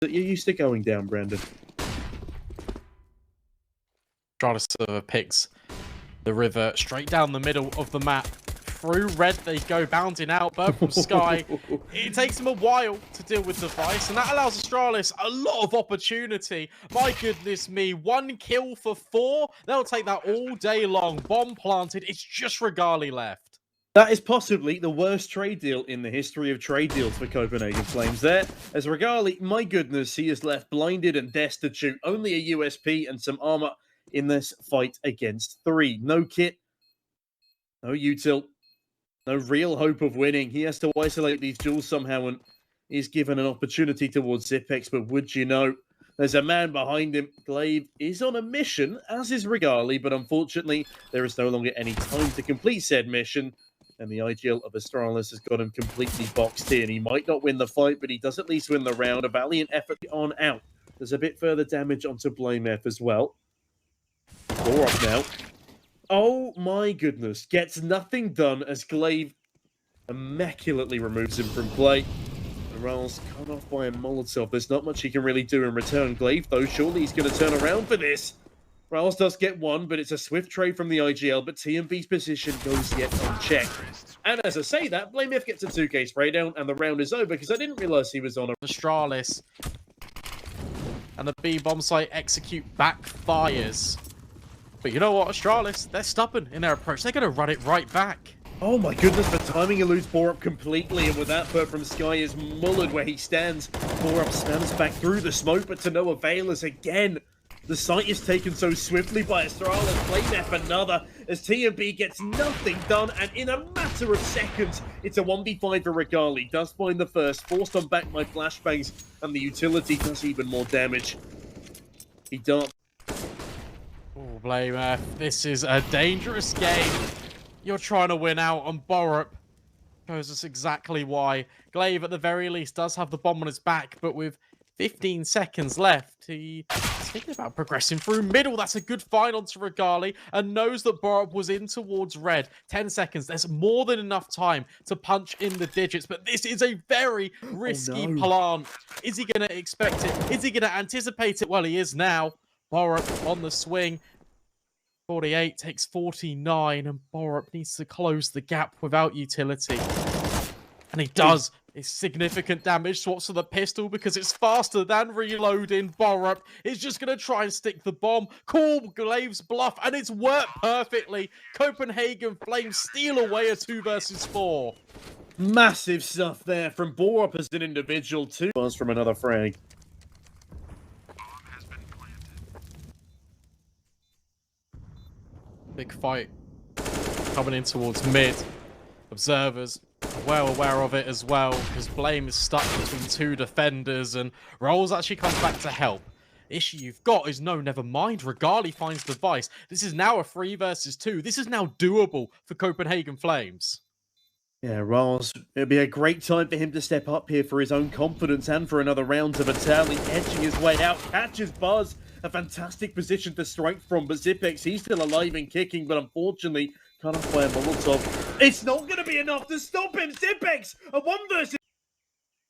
You're used to going down, Brandon. Astralis picks the river straight down the middle of the map. Through red they go, bounding out, but from Sky, it takes him a while to deal with the Vice, and that allows Astralis a lot of opportunity. My goodness me, 1 kill for 4. They'll take that all day long. Bomb planted, it's just Regali left. That is possibly the worst trade deal in the history of trade deals for Copenhagen Flames there. As Regali, my goodness, he is left blinded and destitute. Only a USP and some armor in this fight against 3. No kit, no util, no real hope of winning. He has to isolate these duels somehow and is given an opportunity towards Zipex, but would you know, there's a man behind him. Glaive is on a mission, as is Regali, but unfortunately, there is no longer any time to complete said mission. And the IGL of Astralis has got him completely boxed in. He might not win the fight, but he does at least win the round. A valiant effort on out. There's a bit further damage onto BLAMEF as well. 4 up now. Oh my goodness. Gets nothing done as Glaive immaculately removes him from play. Morale's cut off by a Molotov. There's not much he can really do in return. Glaive, though, surely he's going to turn around for this. Morales does get 1, but it's a swift trade from the IGL, but TMV's position goes yet unchecked. And as I say that, BLAMEF gets a 2K spray down, and the round is over, because I didn't realise he was on a... Astralis and the B bomb site execute backfires. But you know what, Astralis, they're stubborn in their approach. They're going to run it right back. Oh my goodness, the timing eludes Borup completely, and with that put from Sky is mullered where he stands. Borup spams back through the smoke, but to no avail as again the site is taken so swiftly by Astralis. BLAMEF another, as TMB gets nothing done, and in a matter of seconds, it's a 1v5 for Regali. Does find the first, forced on back by flashbangs, and the utility does even more damage. He darts. Oh, BLAMEF, this is a dangerous game. You're trying to win out, and Borup shows us exactly why. Glaive, at the very least, does have the bomb on his back, but with 15 seconds left, he's thinking about progressing through middle. That's a good find onto Regali, and knows that Borup was in towards red. 10 seconds. There's more than enough time to punch in the digits, but this is a very risky plant. Is he going to expect it? Is he going to anticipate it? Well, he is now. Borup on the swing. 48 takes 49, and Borup needs to close the gap without utility. And he does. It's significant damage. Swaps to the pistol because it's faster than reloading. Borup is just going to try and stick the bomb. Call Glaive's bluff, and it's worked perfectly. Copenhagen Flames steal away a 2 versus 4. Massive stuff there from Borup as an individual, too. Buzz from another frag. Big fight coming in towards mid. Observers well aware of it as well, because Blame is stuck between 2 defenders, and Rolls actually comes back to help. The issue you've got is no, never mind. Regali finds the Vice. This is now a 3 versus 2. This is now doable for Copenhagen Flames. Yeah, Rolls, it'd be a great time for him to step up here for his own confidence and for another round of Vitali, edging his way out, catches Buzz. A fantastic position to strike from, but Zipex, he's still alive and kicking, but unfortunately cut off by a Molotov. It's not going to be enough to stop him. Zipex, a 1 versus...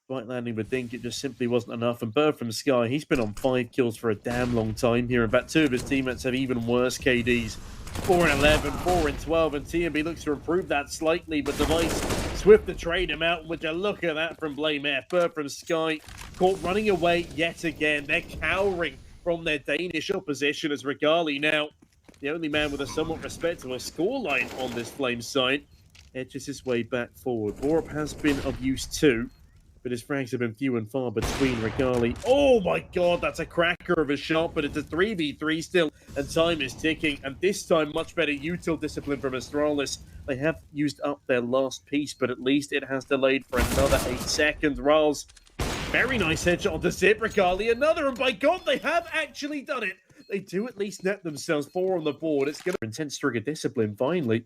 Right landing would think it just simply wasn't enough, and Bird from Sky, he's been on 5 kills for a damn long time here. In fact, 2 of his teammates have even worse KDs. 4 and 11, 4 and 12, and TMB looks to improve that slightly, but Device swift to trade him out. Would you look at that from BLAMEF? Bird from Sky caught running away yet again. They're cowering from their Danish opposition as Regali, now the only man with a somewhat respectable scoreline on this Flames side, edges his way back forward. Borup has been of use too, but his frags have been few and far between. Regali, oh my god, that's a cracker of a shot, but it's a 3v3 still, and time is ticking, and this time much better util discipline from Astralis. They have used up their last piece, but at least it has delayed for another 8 seconds. Rals, very nice headshot onto Zip. Regali, another, and by god, they have actually done it. They do at least net themselves 4 on the board. It's going to be intense trigger discipline, finally.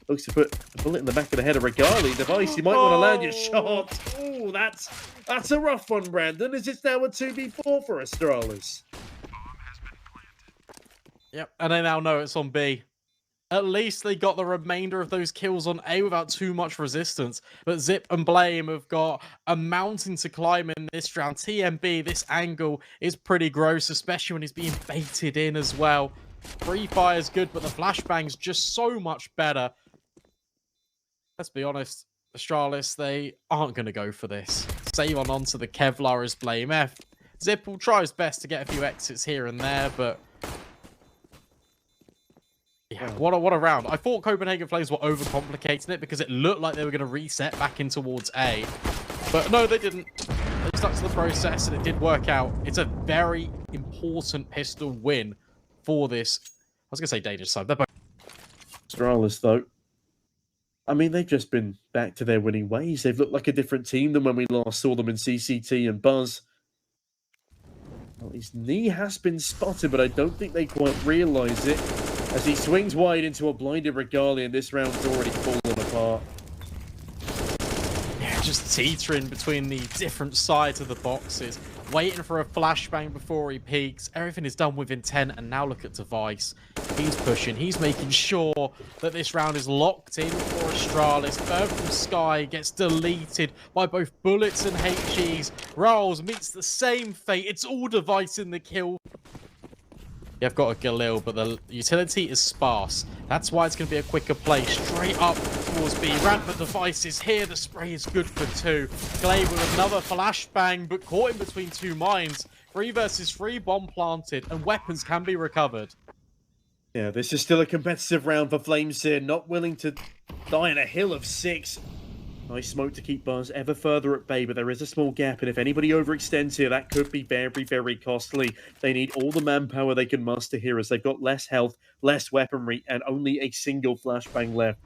Looks to put a bullet in the back of the head of Regali. Device, you might want to land your shot. Oh, that's a rough one, Brandon, as it's now a 2v4 for Astralis. Yep, and they now know it's on B. At least they got the remainder of those kills on A without too much resistance. But Zip and Blame have got a mountain to climb in this round. TMB, this angle is pretty gross, especially when he's being baited in as well. Free fire is good, but the flashbang's just so much better. Let's be honest, Astralis, they aren't going to go for this. Save on to the Kevlar as BLAMEF. Zip will try his best to get a few exits here and there, but yeah, what a round. I thought Copenhagen Flames were overcomplicating it because it looked like they were going to reset back in towards A. But no, they didn't. They stuck to the process and it did work out. It's a very important pistol win for this. I was going to say dangerous side. They're both Astralis, though. I mean, they've just been back to their winning ways. They've looked like a different team than when we last saw them in CCT and Buzz. Well, his knee has been spotted, but I don't think they quite realise it. As he swings wide into a blinded Regalia, and this round's already fallen apart. Yeah, just teetering between the different sides of the boxes, waiting for a flashbang before he peaks. Everything is done with intent, and now look at Device. He's pushing, he's making sure that this round is locked in for Astralis. Bird from Sky gets deleted by both bullets and HEs. Rolls meets the same fate. It's all Device in the kill. You've got a Galil, but the utility is sparse. That's why it's going to be a quicker play. Straight up towards B. Rampant Device is here. The spray is good for 2. Glaive with another flashbang, but caught in between 2 mines. 3 versus 3, bomb planted, and weapons can be recovered. Yeah, this is still a competitive round for Flames here. Not willing to die in a hill of 6. Nice smoke to keep Buzz ever further at bay, but there is a small gap, and if anybody overextends here, that could be very, very costly. They need all the manpower they can muster here, as they've got less health, less weaponry, and only a single flashbang left.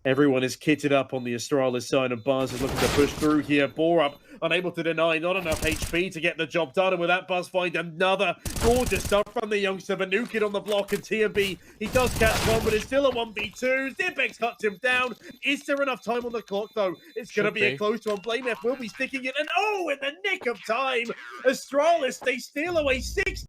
Everyone is kitted up on the Astralis side, and Buzz is looking to push through here. Borup unable to deny, not enough HP to get the job done, and with that, Buzz find another gorgeous stuff from the youngster. Vanukin on the block, and TMB, he does catch one, but it's still a 1v2. Zipex cuts him down. Is there enough time on the clock, though? It's going to be a close one. BLAMEF will be sticking it, and oh, in the nick of time, Astralis, they steal away 6